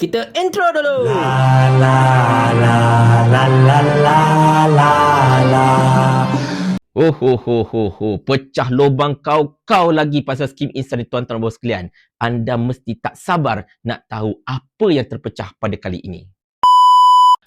Kita intro dulu. La la la la la la la la. Pecah lubang kau lagi pasal skim insan ni tuan-tuan dan bos sekalian. Anda mesti tak sabar nak tahu apa yang terpecah pada kali ini.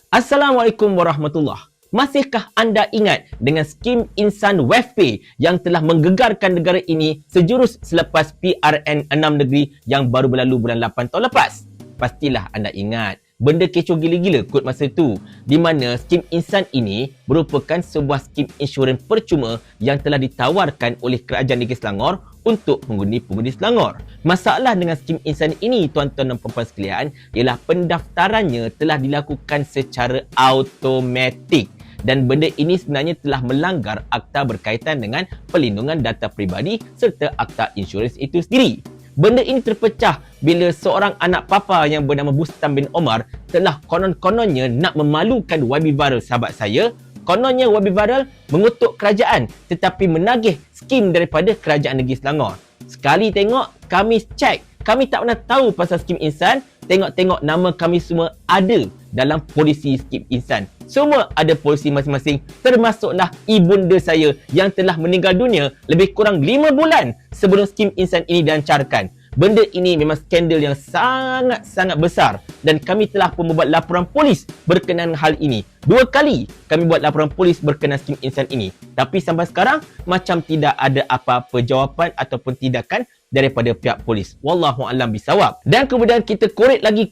Assalamualaikum warahmatullahi. Masihkah anda ingat dengan skim insan WEFPay yang telah menggegarkan negara ini sejurus selepas PRN 6 negeri yang baru berlalu bulan 8 tahun lepas? Pastilah anda ingat. Benda kecoh gila-gila kot masa tu, di mana skim insan ini merupakan sebuah skim insurans percuma yang telah ditawarkan oleh Kerajaan Negeri Selangor untuk pengundi-pengundi Selangor. Masalah dengan skim insan ini, tuan-tuan dan puan-puan sekalian, ialah pendaftarannya telah dilakukan secara automatik. Dan benda ini sebenarnya telah melanggar akta berkaitan dengan pelindungan data peribadi serta akta insurans itu sendiri. Benda ini terpecah bila seorang anak papa yang bernama Bustam bin Omar telah konon-kononnya nak memalukan YB Viral sahabat saya. Kononnya YB Viral mengutuk kerajaan tetapi menagih skim daripada Kerajaan Negeri Selangor. Sekali tengok, kami cek. Kami tak pernah tahu pasal skim insan. Tengok-tengok nama kami semua ada dalam polisi skim insan. Semua ada polisi masing-masing, termasuklah ibunda saya yang telah meninggal dunia lebih kurang 5 bulan sebelum skim insan ini dilancarkan. Benda ini memang skandal yang sangat-sangat besar dan kami telah pun membuat laporan polis berkenaan hal ini. 2 kali kami buat laporan polis berkenaan skim insan ini. Tapi sampai sekarang macam tidak ada apa-apa jawapan ataupun tindakan daripada pihak polis. Wallahualam bisawab. Dan kemudian kita korek lagi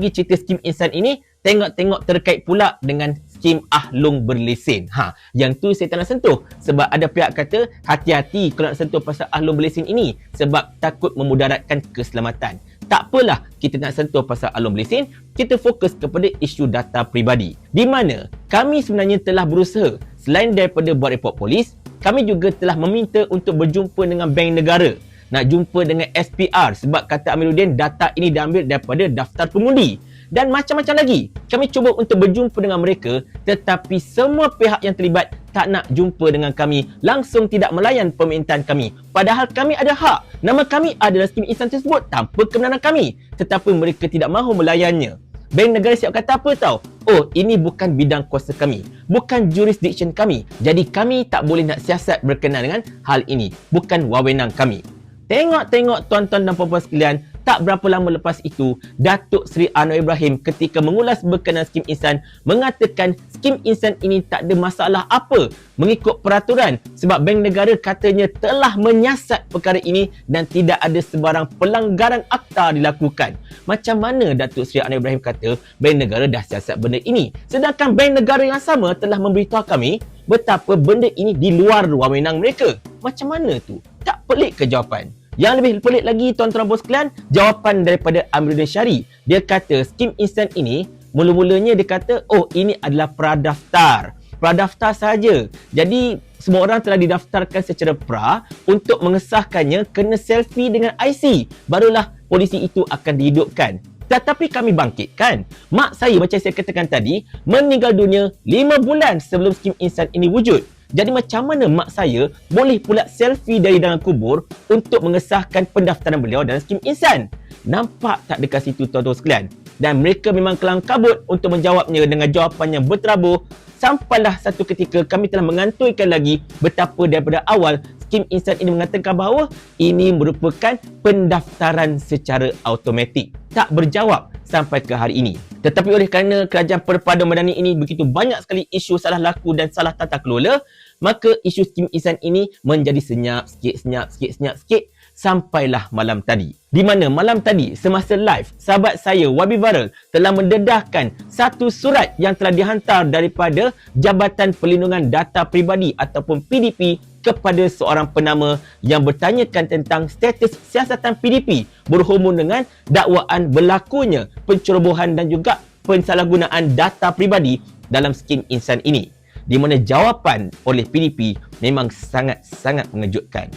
cerita skim insan ini. Tengok-tengok terkait pula dengan skim Ahlong Berlesen. Yang tu saya tak nak sentuh. Sebab ada pihak kata, hati-hati kalau nak sentuh pasal Ahlong Berlesen ini. Sebab takut memudaratkan keselamatan. Tak apalah kita nak sentuh pasal Ahlong Berlesen. Kita fokus kepada isu data peribadi. Di mana kami sebenarnya telah berusaha. Selain daripada buat report polis, kami juga telah meminta untuk berjumpa dengan Bank Negara. Nak jumpa dengan SPR sebab kata Amiruddin data ini diambil daripada daftar pengundi. Dan macam-macam lagi. Kami cuba untuk berjumpa dengan mereka tetapi semua pihak yang terlibat tak nak jumpa dengan kami. Langsung tidak melayan permintaan kami. Padahal kami ada hak. Nama kami adalah skim insan tersebut tanpa kebenaran kami. Tetapi mereka tidak mahu melayannya. Bank Negara siap kata apa tahu? Oh, ini bukan bidang kuasa kami. Bukan jurisdiction kami. Jadi kami tak boleh nak siasat berkenaan dengan hal ini. Bukan wewenang kami. Tengok-tengok tuan-tuan dan puan-puan sekalian, tak berapa lama lepas itu, Datuk Seri Anwar Ibrahim ketika mengulas berkenaan skim insan mengatakan skim insan ini tak ada masalah apa mengikut peraturan sebab Bank Negara katanya telah menyiasat perkara ini dan tidak ada sebarang pelanggaran akta dilakukan. Macam mana Datuk Seri Anwar Ibrahim kata Bank Negara dah siasat benda ini, sedangkan Bank Negara yang sama telah memberitahu kami betapa benda ini di luar wewenang mereka. Macam mana tu? Tak pelik ke jawapan? Yang lebih pelik lagi tuan-tuan dan bos sekalian, jawapan daripada Amiruddin Syari. Dia kata skim insan ini, mula-mulanya dia kata, oh ini adalah pradaftar. Pradaftar saja. Jadi semua orang telah didaftarkan secara pra untuk mengesahkannya kena selfie dengan IC. Barulah polisi itu akan dihidupkan. Tetapi kami bangkitkan. Mak saya macam saya katakan tadi, meninggal dunia 5 bulan sebelum skim insan ini wujud. Jadi macam mana mak saya boleh pula selfie dari dalam kubur untuk mengesahkan pendaftaran beliau dalam skim insan? Nampak tak dekat situ tuan-tuan sekalian? Dan mereka memang kelang kabut untuk menjawabnya dengan jawapan yang berterabur. Sampailah satu ketika kami telah mengantuikan lagi betapa daripada awal skim insan ini mengatakan bahawa ini merupakan pendaftaran secara automatik. Tak berjawab sampai ke hari ini. Tetapi oleh kerana kerajaan perpaduan madani ini begitu banyak sekali isu salah laku dan salah tata kelola, maka isu skim insan ini menjadi senyap sikit sampailah malam tadi. Di mana malam tadi semasa live, sahabat saya YB Viral telah mendedahkan satu surat yang telah dihantar daripada Jabatan Perlindungan Data Peribadi ataupun PDP kepada seorang penama yang bertanyakan tentang status siasatan PDP berhubung dengan dakwaan berlakunya pencerobohan dan juga pensalahgunaan data peribadi dalam skim insan ini. Di mana jawapan oleh PDP memang sangat-sangat mengejutkan.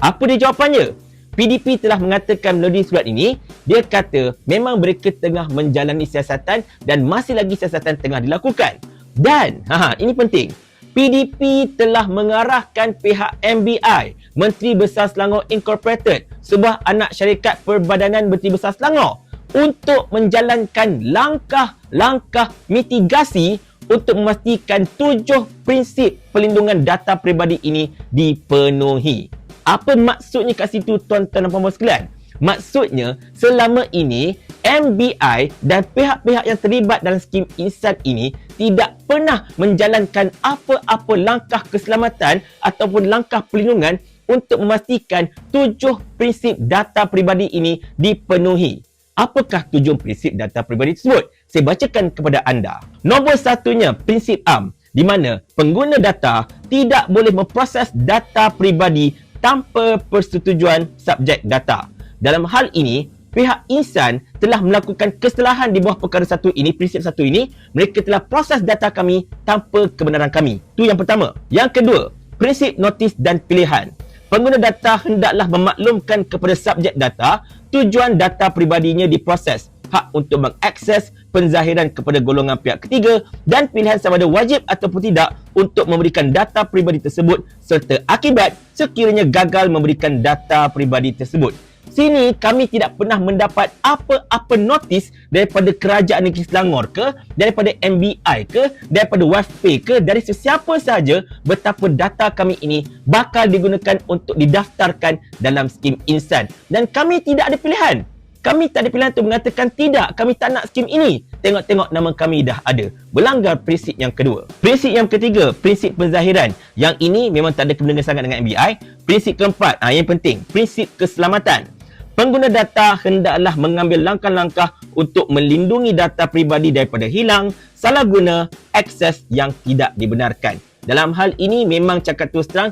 Apa dia jawapannya? PDP telah mengatakan melalui surat ini, dia kata memang mereka tengah menjalani siasatan dan masih lagi siasatan tengah dilakukan. Dan, ini penting. PDP telah mengarahkan pihak MBI, Menteri Besar Selangor Incorporated, sebuah anak syarikat Perbadanan Menteri Besar Selangor, untuk menjalankan langkah-langkah mitigasi untuk memastikan 7 prinsip pelindungan data peribadi ini dipenuhi. Apa maksudnya kat situ, tuan-tuan dan puan-puan sekalian? Maksudnya, selama ini MBI dan pihak-pihak yang terlibat dalam skim Insan ini tidak pernah menjalankan apa-apa langkah keselamatan ataupun langkah perlindungan untuk memastikan 7 prinsip data peribadi ini dipenuhi. Apakah 7 prinsip data peribadi tersebut? Saya bacakan kepada anda. Nombor satunya, prinsip am, di mana pengguna data tidak boleh memproses data peribadi tanpa persetujuan subjek data. Dalam hal ini, pihak Insan telah melakukan kesalahan di bawah perkara satu ini, prinsip satu ini. Mereka telah proses data kami tanpa kebenaran kami. Itu yang pertama. Yang kedua, prinsip notis dan pilihan. Pengguna data hendaklah memaklumkan kepada subjek data tujuan data peribadinya diproses, hak untuk mengakses penzahiran kepada golongan pihak ketiga dan pilihan sama ada wajib ataupun tidak untuk memberikan data peribadi tersebut serta akibat sekiranya gagal memberikan data peribadi tersebut. Sini kami tidak pernah mendapat apa-apa notis daripada Kerajaan Negeri Selangor ke, daripada MBI ke, daripada WAFP ke, dari sesiapa sahaja betapa data kami ini bakal digunakan untuk didaftarkan dalam skim Insan. Dan kami tidak ada pilihan. Kami tak ada pilihan untuk mengatakan tidak, kami tak nak skim ini. Tengok-tengok nama kami dah ada. Melanggar prinsip yang kedua. Prinsip yang ketiga, prinsip penzahiran. Yang ini memang tak ada kena sangat dengan MBI. Prinsip keempat, yang penting, prinsip keselamatan. Pengguna data hendaklah mengambil langkah-langkah untuk melindungi data peribadi daripada hilang, salah guna, akses yang tidak dibenarkan. Dalam hal ini memang cakap terus terang,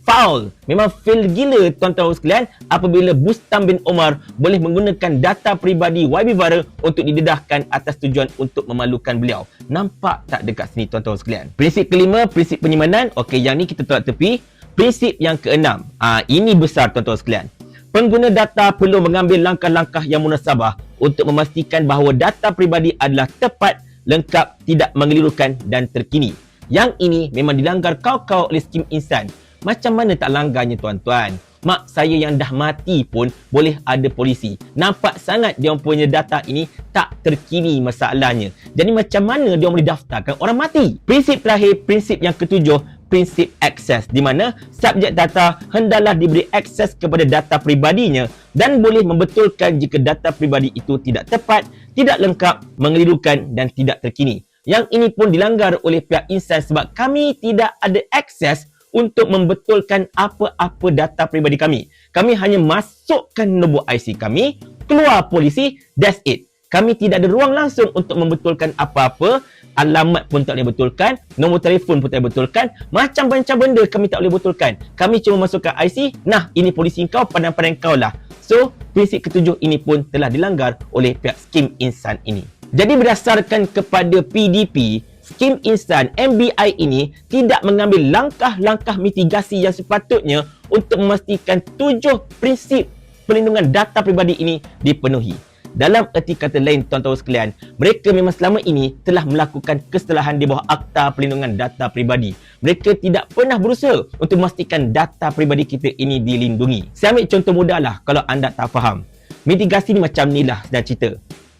foul. Memang fail gila tuan-tuan sekalian apabila Bustam bin Omar boleh menggunakan data peribadi YB Viral untuk didedahkan atas tujuan untuk memalukan beliau. Nampak tak dekat sini tuan-tuan sekalian? Prinsip kelima, prinsip penyimpanan. Okey, yang ni kita tolak tepi. Prinsip yang keenam. Ini besar tuan-tuan sekalian. Pengguna data perlu mengambil langkah-langkah yang munasabah untuk memastikan bahawa data peribadi adalah tepat, lengkap, tidak mengelirukan dan terkini. Yang ini memang dilanggar kau-kau oleh skim Insan. Macam mana tak langgarnya tuan-tuan? Mak saya yang dah mati pun boleh ada polisi. Nampak sangat dia punya data ini tak terkini masalahnya. Jadi macam mana dia boleh daftarkan orang mati? Prinsip terakhir, prinsip yang ketujuh, prinsip akses, di mana subjek data hendaklah diberi akses kepada data peribadinya dan boleh membetulkan jika data peribadi itu tidak tepat, tidak lengkap, mengelirukan dan tidak terkini. Yang ini pun dilanggar oleh pihak Insan sebab kami tidak ada akses untuk membetulkan apa-apa data peribadi kami. Kami hanya masukkan nombor IC kami, keluar polisi, that's it. Kami tidak ada ruang langsung untuk membetulkan apa-apa. Alamat pun tak boleh betulkan, nombor telefon pun tak boleh betulkan, macam-macam benda kami tak boleh betulkan. Kami cuma masukkan IC, nah ini polisi kau, pandang-pandang kau lah. So, prinsip ketujuh ini pun telah dilanggar oleh pihak skim Insan ini. Jadi berdasarkan kepada PDP, skim Insan MBI ini tidak mengambil langkah-langkah mitigasi yang sepatutnya untuk memastikan 7 prinsip perlindungan data peribadi ini dipenuhi. Dalam erti kata lain tuan-tuan sekalian, mereka memang selama ini telah melakukan kesalahan di bawah Akta Perlindungan Data Peribadi. Mereka tidak pernah berusaha untuk memastikan data peribadi kita ini dilindungi. Saya ambil contoh mudah lah kalau anda tak faham. Mitigasi ni macam ni lah sedang cerita.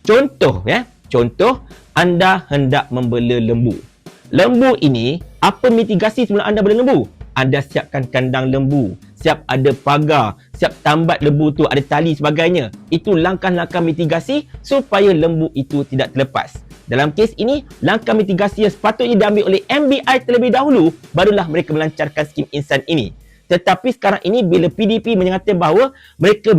Contoh contoh anda hendak membela lembu. Lembu ini, apa mitigasi sebelum anda bela lembu? Anda siapkan kandang lembu, siap ada pagar, siap tambat lembu tu, ada tali sebagainya. Itu langkah-langkah mitigasi supaya lembu itu tidak terlepas. Dalam kes ini, langkah mitigasi yang sepatutnya diambil oleh MBI terlebih dahulu, barulah mereka melancarkan skim Insan ini. Tetapi sekarang ini bila PDP menyatakan bahawa mereka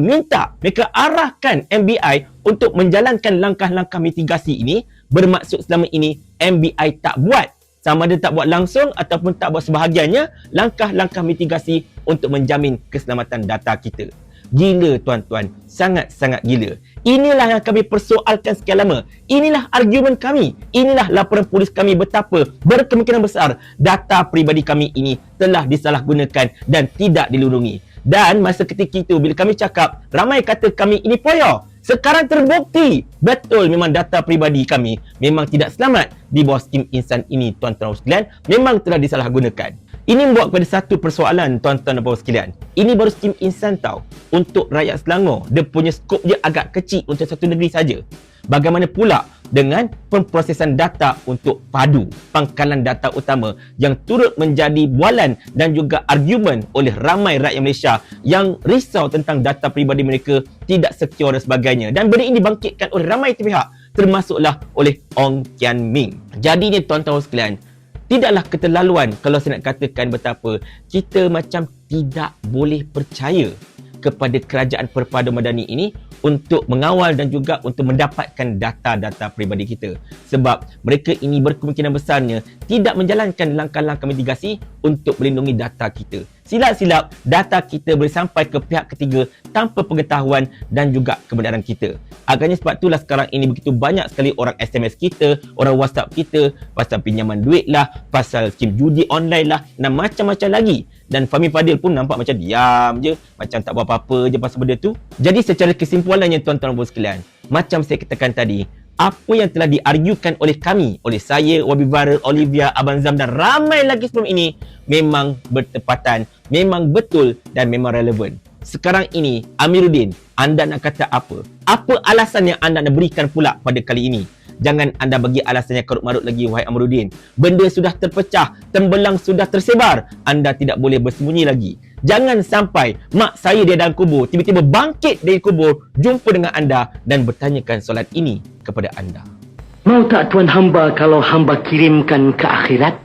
arahkan MBI untuk menjalankan langkah-langkah mitigasi ini, bermaksud selama ini MBI tak buat. Sama ada tak buat langsung ataupun tak buat sebahagiannya langkah-langkah mitigasi untuk menjamin keselamatan data kita. Gila tuan-tuan, sangat-sangat gila. Inilah yang kami persoalkan sekian lama. Inilah argumen kami. Inilah laporan polis kami betapa berkemungkinan besar data peribadi kami ini telah disalahgunakan dan tidak dilindungi. Dan masa ketika itu bila kami cakap, ramai kata kami ini poyo. Sekarang terbukti betul memang data peribadi kami memang tidak selamat di bawah skim Insan ini tuan-tuan sekalian, memang telah disalahgunakan. Ini membawa kepada satu persoalan, tuan-tuan dan puan sekalian. Ini baru skim insan tau. Untuk rakyat Selangor, dia punya skop dia agak kecil untuk satu negeri saja. Bagaimana pula dengan pemprosesan data untuk padu, pangkalan data utama yang turut menjadi bualan dan juga argumen oleh ramai rakyat Malaysia yang risau tentang data peribadi mereka tidak secure dan sebagainya. Dan benda ini dibangkitkan oleh ramai pihak, termasuklah oleh Ong Kian Ming. Jadi ni tuan-tuan sekalian, tidaklah keterlaluan kalau saya nak katakan betapa kita macam tidak boleh percaya kepada kerajaan perpaduan madani ini untuk mengawal dan juga untuk mendapatkan data-data peribadi kita. Sebab mereka ini berkemungkinan besarnya tidak menjalankan langkah-langkah mitigasi untuk melindungi data kita. Silap-silap data kita boleh sampai ke pihak ketiga tanpa pengetahuan dan juga kebenaran kita. Agaknya sebab itulah sekarang ini begitu banyak sekali orang SMS kita, orang WhatsApp kita pasal pinjaman duit lah, pasal skim judi online lah dan macam-macam lagi. Dan Fahmi Fadil pun nampak macam diam je, macam tak buat apa-apa je pasal benda tu. Jadi secara kesimpulannya tuan-tuan dan puan sekalian, macam saya katakan tadi, apa yang telah diargukan oleh kami, oleh saya, Wabi Viral, Olivia, Abang Zam dan ramai lagi sebelum ini memang bertepatan, memang betul dan memang relevan. Sekarang ini, Amiruddin, anda nak kata apa? Apa alasan yang anda nak berikan pula pada kali ini? Jangan anda bagi alasan yang karut-marut lagi, wahai Amiruddin. Benda sudah terpecah, tembelang sudah tersebar. Anda tidak boleh bersembunyi lagi. Jangan sampai mak saya dia dalam kubur, tiba-tiba bangkit dari kubur, jumpa dengan anda dan bertanyakan soalan ini kepada anda. Mau tak tuan hamba kalau hamba kirimkan ke akhirat?